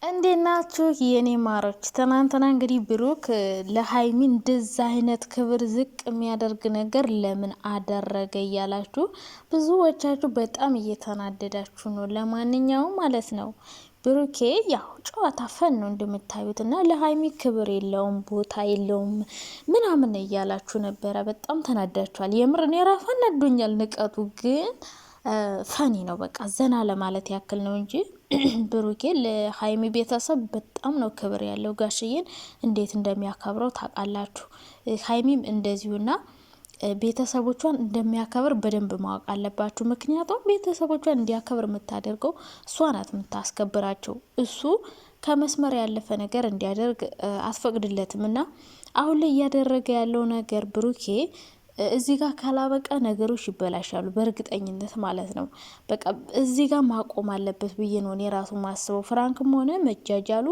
እንዴት ናችሁ የኔ ማሮች? ትናንትና እንግዲህ ብሩክ ለሀይሚ እንደዛ አይነት ክብር ዝቅ የሚያደርግ ነገር ለምን አደረገ እያላችሁ ብዙዎቻችሁ በጣም እየተናደዳችሁ ነው። ለማንኛውም ማለት ነው ብሩኬ ያው ጨዋታ ፈን ነው እንደምታዩት እና ለሀይሚ ክብር የለውም ቦታ የለውም ምናምን እያላችሁ ነበረ። በጣም ተናዳችኋል። የምርን የራሱ አናዶኛል። ንቀቱ ግን ፈኒ ነው። በቃ ዘና ለማለት ያክል ነው እንጂ ብሩኬ ለሀይሚ ቤተሰብ በጣም ነው ክብር ያለው። ጋሽዬን እንዴት እንደሚያከብረው ታውቃላችሁ። ሀይሚም እንደዚሁና ቤተሰቦቿን እንደሚያከብር በደንብ ማወቅ አለባችሁ። ምክንያቱም ቤተሰቦቿን እንዲያከብር የምታደርገው እሷ ናት የምታስከብራቸው። እሱ ከመስመር ያለፈ ነገር እንዲያደርግ አትፈቅድለትም። እና አሁን ላይ እያደረገ ያለው ነገር ብሩኬ እዚህ ጋር ካላበቃ ነገሮች ይበላሻሉ፣ በእርግጠኝነት ማለት ነው። በቃ እዚህ ጋር ማቆም አለበት ብዬ ነው እኔ ራሱ ማስበው። ፍራንክም ሆነ መጃጃሉ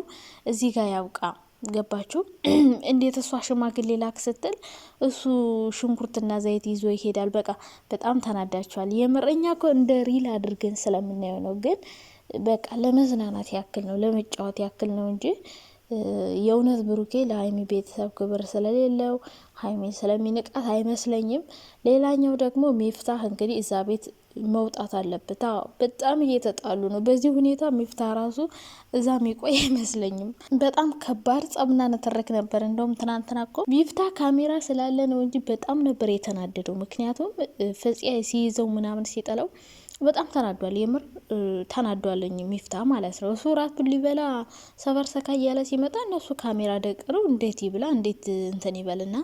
እዚህ ጋር ያብቃ። ገባችሁ? እንዴት እሷ ሽማግሌ ላክ ስትል እሱ ሽንኩርትና ዘይት ይዞ ይሄዳል። በቃ በጣም ተናዳቸዋል። የምረኛ እኮ እንደ ሪል አድርገን ስለምናየው ነው። ግን በቃ ለመዝናናት ያክል ነው፣ ለመጫወት ያክል ነው እንጂ የእውነት ብሩኬ ለሀይሚ ቤተሰብ ክብር ስለሌለው ሀይሚ ስለሚንቃት አይመስለኝም። ሌላኛው ደግሞ ሚፍታህ እንግዲህ እዛ ቤት መውጣት አለበት። በጣም እየተጣሉ ነው። በዚህ ሁኔታ ሚፍታህ ራሱ እዛ የሚቆይ አይመስለኝም። በጣም ከባድ ጸብና ነተረክ ነበር። እንደውም ትናንትና እኮ ሚፍታህ ካሜራ ስላለ ነው እንጂ በጣም ነበር የተናደደው። ምክንያቱም ፍፄ ሲይዘው ምናምን ሲጠለው በጣም ተናዷል። የምር ተናዷለኝ ሚፍታ ማለት ነው። እሱ ራቱን ሊበላ ሰፈር ሰካ እያለ ሲመጣ እነሱ ካሜራ ደቅረው እንዴት ይብላ እንዴት እንትን ይበልና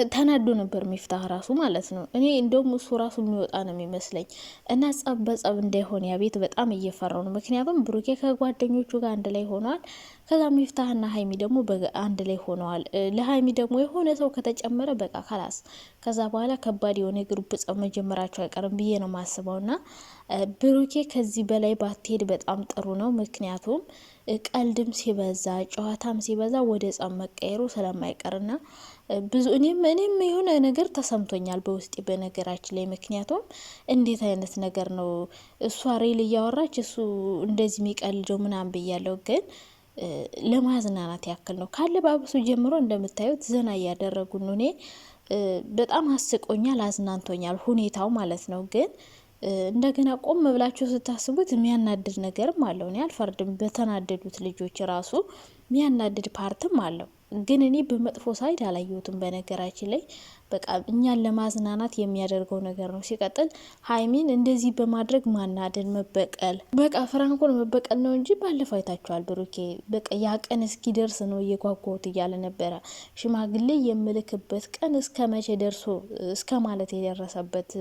ተናዶ ነበር ሚፍታህ ራሱ ማለት ነው። እኔ እንደውም እሱ ራሱ የሚወጣ ነው የሚመስለኝ። እና ጸብ በጸብ እንዳይሆን ያ ቤት በጣም እየፈራው ነው። ምክንያቱም ብሩኬ ከጓደኞቹ ጋር አንድ ላይ ሆነዋል። ከዛ ሚፍታህና ሀይሚ ደግሞ አንድ ላይ ሆነዋል። ለሀይሚ ደግሞ የሆነ ሰው ከተጨመረ በቃ ካላስ ከዛ በኋላ ከባድ የሆነ የግሩፕ ጸብ መጀመራቸው አይቀርም ብዬ ነው ማስበው። ና ብሩኬ ከዚህ በላይ ባትሄድ በጣም ጥሩ ነው። ምክንያቱም ቀልድም ሲበዛ ጨዋታም ሲበዛ ወደ ጸብ መቀየሩ ስለማይቀርና ብዙ እኔም የሆነ ነገር ተሰምቶኛል በውስጤ በነገራችን ላይ። ምክንያቱም እንዴት አይነት ነገር ነው እሷ ሬል እያወራች እሱ እንደዚህ የሚቀልደው ምናምን ብያለው። ግን ለማዝናናት ያክል ነው። ካለባበሱ ጀምሮ እንደምታዩት ዘና እያደረጉ ነው። እኔ በጣም አስቆኛል፣ አዝናንቶኛል ሁኔታው ማለት ነው። ግን እንደገና ቆም ብላችሁ ስታስቡት የሚያናድድ ነገርም አለው። እኔ አልፈርድም። በተናደዱት ልጆች ራሱ የሚያናድድ ፓርትም አለው። ግን እኔ በመጥፎ ሳይድ አላየሁትም። በነገራችን ላይ በቃ እኛን ለማዝናናት የሚያደርገው ነገር ነው። ሲቀጥል ሀይሚን እንደዚህ በማድረግ ማናደድ፣ መበቀል በቃ ፍራንኮን መበቀል ነው እንጂ ባለፈው አይታችኋል። ብሩኬ በቃ ያ ቀን እስኪደርስ ነው እየጓጓሁት እያለ ነበረ። ሽማግሌ የምልክበት ቀን እስከ መቼ ደርሶ እስከ ማለት የደረሰበት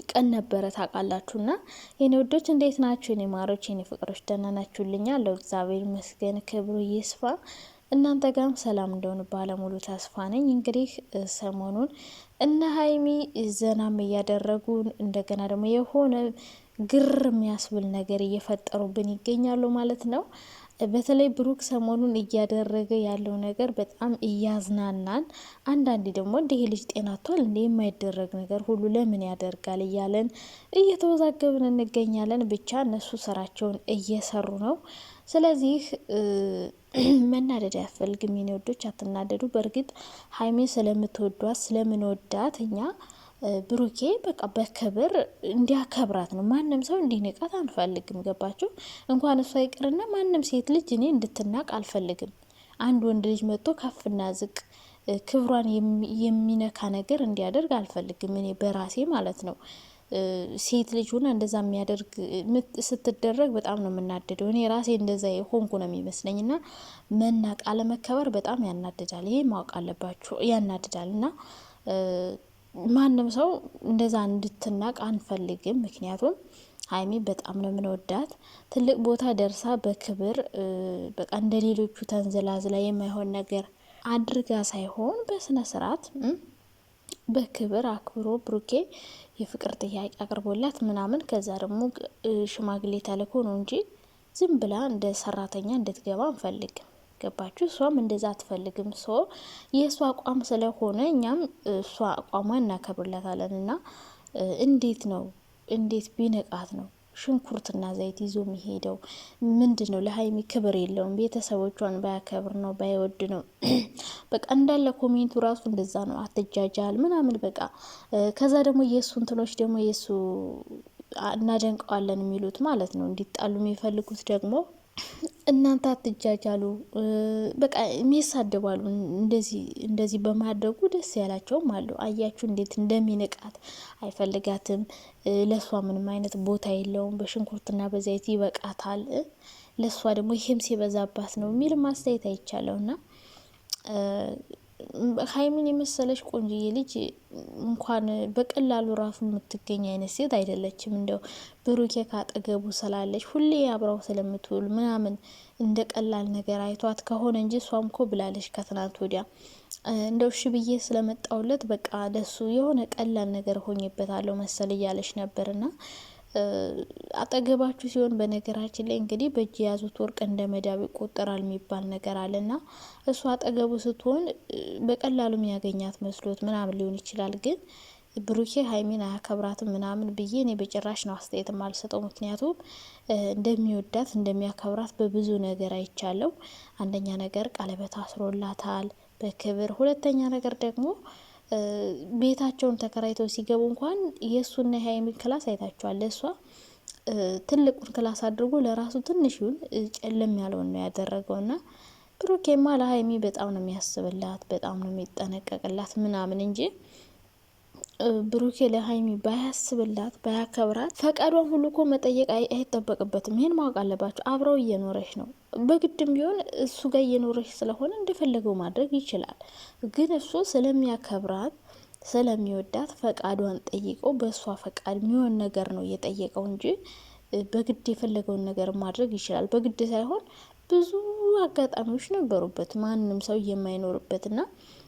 ቀን ነበረ። ታውቃላችሁና የኔ ወዶች እንዴት ናችሁ? የኔ ማሮች፣ የኔ ፍቅሮች ደህና ናችሁልኛ? ለእግዚአብሔር ይመስገን፣ ክብሩ ይስፋ። እናንተ ጋርም ሰላም እንደሆኑ ባለሙሉ ተስፋ ነኝ። እንግዲህ ሰሞኑን እነ ሀይሚ ዘናም እያደረጉን እንደገና ደግሞ የሆነ ግር የሚያስብል ነገር እየፈጠሩብን ይገኛሉ ማለት ነው። በተለይ ብሩክ ሰሞኑን እያደረገ ያለው ነገር በጣም እያዝናናን፣ አንዳንዴ ደግሞ እንዲህ ልጅ ጤናቷል እንደ የማይደረግ ነገር ሁሉ ለምን ያደርጋል እያለን እየተወዛገብን እንገኛለን። ብቻ እነሱ ስራቸውን እየሰሩ ነው። ስለዚህ መናደድ አያስፈልግም የኔ ወዶች፣ አትናደዱ። በእርግጥ ሀይሜን ስለምትወዷት ስለምንወዳት እኛ ብሩኬ በቃ በክብር እንዲያከብራት ነው። ማንም ሰው እንዲንቃት አንፈልግም። ገባችሁ? እንኳን እሷ ይቅርና ማንም ሴት ልጅ እኔ እንድትናቅ አልፈልግም። አንድ ወንድ ልጅ መጥቶ ከፍና ዝቅ ክብሯን የሚነካ ነገር እንዲያደርግ አልፈልግም። እኔ በራሴ ማለት ነው። ሴት ልጅ ሆና እንደዛ የሚያደርግ ስትደረግ በጣም ነው የምናደደው። እኔ ራሴ እንደዛ የሆንኩ ነው የሚመስለኝ። እና መናቅ አለመከበር በጣም ያናድዳል። ይሄ ማወቅ አለባችሁ፣ ያናድዳል። እና ማንም ሰው እንደዛ እንድትናቅ አንፈልግም። ምክንያቱም ሀይሚ በጣም ነው የምንወዳት። ትልቅ ቦታ ደርሳ በክብር በቃ እንደ ሌሎቹ ተንዘላዝላ የማይሆን ነገር አድርጋ ሳይሆን በስነ ስርዓት በክብር አክብሮ ብሩኬ የፍቅር ጥያቄ አቅርቦላት ምናምን ከዛ ደግሞ ሽማግሌ ተልኮ ነው እንጂ ዝም ብላ እንደ ሰራተኛ እንድትገባ አንፈልግም። ገባችሁ? እሷም እንደዛ አትፈልግም። የእሷ አቋም ስለሆነ እኛም እሷ አቋሟን እናከብርላታለን። እና እንዴት ቢንቃት ነው ሽንኩርትና ዘይት ይዞ የሚሄደው ምንድን ነው? ለሀይሚ ክብር የለውም። ቤተሰቦቿን ባያከብር ነው ባይወድ ነው። በቃ እንዳለ ኮሜንቱ ራሱ እንደዛ ነው። አትጃጃል ምናምን በቃ ከዛ ደግሞ የእሱ እንትኖች ደግሞ የእሱ እናደንቀዋለን የሚሉት ማለት ነው እንዲጣሉ የሚፈልጉት ደግሞ እናንተ አትጃጃሉ በቃ የሚሳደባሉ። እንደዚህ በማድረጉ ደስ ያላቸውም አሉ። አያችሁ እንዴት እንደሚንቃት አይፈልጋትም። ለእሷ ምንም አይነት ቦታ የለውም። በሽንኩርትና በዘይት ይበቃታል። ለእሷ ደግሞ ይሄም ሲበዛባት ነው የሚል ማስተያየት አይቻለውና ሀይሚን የመሰለች ቆንጅዬ ልጅ እንኳን በቀላሉ ራሱ የምትገኝ አይነት ሴት አይደለችም። እንደው ብሩኬ ካጠገቡ ስላለች ሁሌ አብራው ስለምትውል ምናምን እንደ ቀላል ነገር አይቷት ከሆነ እንጂ እሷም ኮ ብላለች ከትናንት ወዲያ እንደው እሺ ብዬ ስለመጣውለት በቃ ለሱ የሆነ ቀላል ነገር ሆኜበታለሁ መሰል እያለች ነበርና አጠገባችሁ ሲሆን በነገራችን ላይ እንግዲህ በእጅ የያዙት ወርቅ እንደ መዳብ ይቆጠራል የሚባል ነገር አለና እሱ አጠገቡ ስትሆን በቀላሉ የሚያገኛት መስሎት ምናምን ሊሆን ይችላል። ግን ብሩኬ ሀይሚን አያከብራትም ምናምን ብዬ እኔ በጭራሽ ነው አስተያየት አልሰጠው። ምክንያቱም እንደሚወዳት እንደሚያከብራት በብዙ ነገር አይቻለው። አንደኛ ነገር ቀለበት አስሮላታል በክብር፣ ሁለተኛ ነገር ደግሞ ቤታቸውን ተከራይተው ሲገቡ እንኳን የእሱና የሀይሚን ክላስ አይታችኋል። ለእሷ ትልቁን ክላስ አድርጎ ለራሱ ትንሹን ጨለም ያለውን ነው ያደረገውና ብሩኬማ ለሀይሚ በጣም ነው የሚያስብላት፣ በጣም ነው የሚጠነቀቅላት ምናምን እንጂ ብሩኬ ለሀይሚ ባያስብላት ባያከብራት ፈቃዷን ሁሉ እኮ መጠየቅ አይጠበቅበትም። ይህን ማወቅ አለባቸው። አብረው እየኖረች ነው። በግድም ቢሆን እሱ ጋር እየኖረች ስለሆነ እንደፈለገው ማድረግ ይችላል። ግን እሱ ስለሚያከብራት ስለሚወዳት ፈቃዷን ጠይቀው በእሷ ፈቃድ የሚሆን ነገር ነው እየጠየቀው እንጂ በግድ የፈለገውን ነገር ማድረግ ይችላል። በግድ ሳይሆን ብዙ አጋጣሚዎች ነበሩበት ማንም ሰው የማይኖርበትና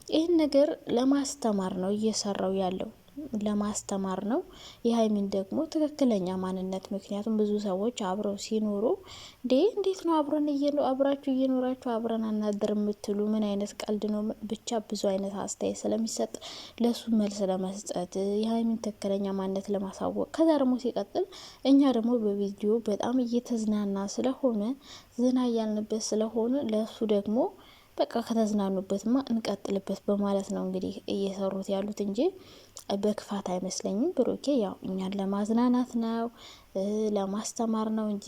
ይህን ነገር ለማስተማር ነው እየሰራው ያለው፣ ለማስተማር ነው የሀይሚን ደግሞ ትክክለኛ ማንነት። ምክንያቱም ብዙ ሰዎች አብረው ሲኖሩ እንዴት ነው አብራችሁ እየኖራችሁ አብረን አናድር የምትሉ ምን አይነት ቀልድ ነው? ብቻ ብዙ አይነት አስተያየት ስለሚሰጥ ለሱ መልስ ለመስጠት የሀይሚን ትክክለኛ ማንነት ለማሳወቅ፣ ከዛ ደግሞ ሲቀጥል እኛ ደግሞ በቪዲዮ በጣም እየተዝናና ስለሆነ ዝና እያልንበት ስለሆነ ለሱ ደግሞ በቃ ከተዝናኑበትማ እንቀጥልበት በማለት ነው እንግዲህ እየሰሩት ያሉት እንጂ በክፋት አይመስለኝም። ብሩኬ ያው እኛን ለማዝናናት ነው ለማስተማር ነው እንጂ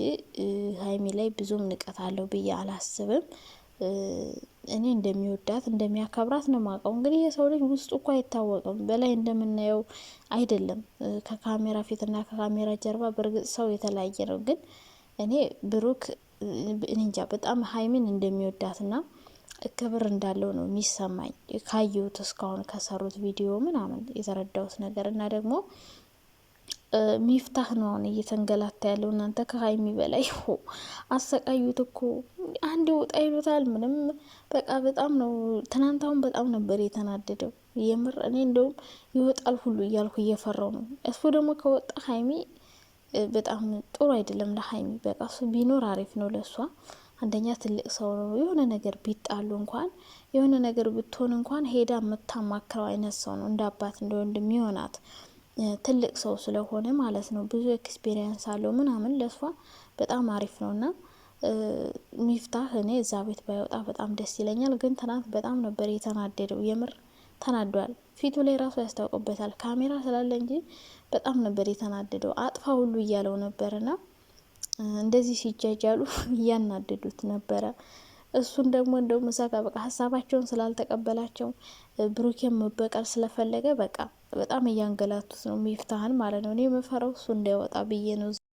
ሀይሚ ላይ ብዙም ንቀት አለው ብዬ አላስብም። እኔ እንደሚወዳት እንደሚያከብራት ነው ማውቀው። እንግዲህ የሰው ልጅ ውስጡ እኮ አይታወቅም፣ በላይ እንደምናየው አይደለም። ከካሜራ ፊትና ከካሜራ ጀርባ በእርግጥ ሰው የተለያየ ነው። ግን እኔ ብሩክ እንጃ በጣም ሀይሚን እንደሚወዳትና ክብር እንዳለው ነው የሚሰማኝ ካየሁት እስካሁን ከሰሩት ቪዲዮ ምናምን የተረዳሁት ነገር እና ደግሞ ሚፍታህ ነው አሁን እየተንገላታ ያለው። እናንተ ከሀይሚ በላይ አሰቃዩት እኮ አንድ ወጣ ይሉታል ምንም በቃ በጣም ነው። ትናንታውን በጣም ነበር የተናደደው የምር። እኔ እንደውም ይወጣል ሁሉ እያልኩ እየፈራው ነው። እሱ ደግሞ ከወጣ ሀይሚ በጣም ጥሩ አይደለም ለሀይሚ። በቃ እሱ ቢኖር አሪፍ ነው ለሷ። አንደኛ ትልቅ ሰው ነው። የሆነ ነገር ቢጣሉ እንኳን የሆነ ነገር ብትሆን እንኳን ሄዳ የምታማክረው አይነት ሰው ነው። እንደ አባት እንደ ወንድም ይሆናት ትልቅ ሰው ስለሆነ ማለት ነው። ብዙ ኤክስፔሪየንስ አለው ምናምን ለሷ በጣም አሪፍ ነውና ሚፍታህ እኔ እዛ ቤት ባይወጣ በጣም ደስ ይለኛል። ግን ትናንት በጣም ነበር የተናደደው። የምር ተናዷል። ፊቱ ላይ ራሱ ያስታውቅበታል። ካሜራ ስላለ እንጂ በጣም ነበር የተናደደው። አጥፋ ሁሉ እያለው ነበርና እንደዚህ ሲጃጃሉ እያናደዱት ነበረ። እሱን ደግሞ እንደው መሳካ በቃ ሀሳባቸውን ስላልተቀበላቸው ብሩኬን መበቀል ስለፈለገ በቃ በጣም እያንገላቱት ነው ሚፍታህን ማለት ነው። እኔ የምፈራው እሱ እንዳይወጣ ብዬ ነው